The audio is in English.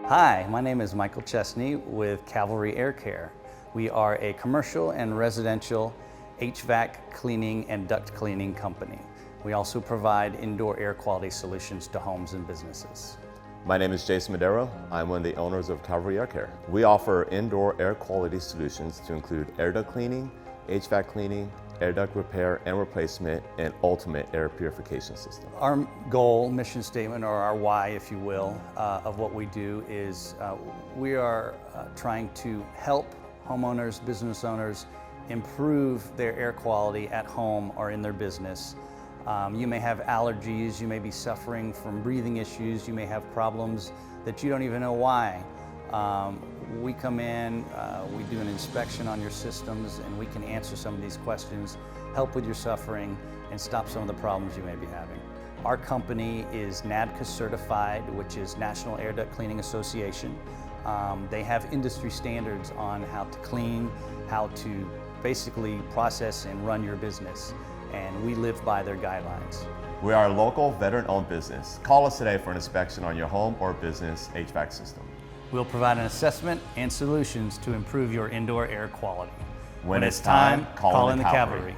Hi, my name is Michael Chesney with Cavalry Air Care. We are a commercial and residential HVAC cleaning and duct cleaning company. We also provide indoor air quality solutions to homes and businesses. My name is Jason Madero. I'm one of the owners of Cavalry Air Care. We offer indoor air quality solutions to include air duct cleaning, HVAC cleaning, air duct repair and replacement, and ultimate air purification system. Our goal, mission statement, or our why, if you will, of what we do is we are trying to help homeowners, business owners improve their air quality at home or in their business. You may have allergies, you may be suffering from breathing issues, you may have problems that you don't even know why. We come in, we do an inspection on your systems, and we can answer some of these questions, help with your suffering, and stop some of the problems you may be having. Our company is NADCA certified, which is National Air Duct Cleaning Association. They have industry standards on how to clean, how to basically process and run your business, and we live by their guidelines. We are a local veteran-owned business. Call us today for an inspection on your home or business HVAC system. We'll provide an assessment and solutions to improve your indoor air quality. When it's time, call in the Cavalry.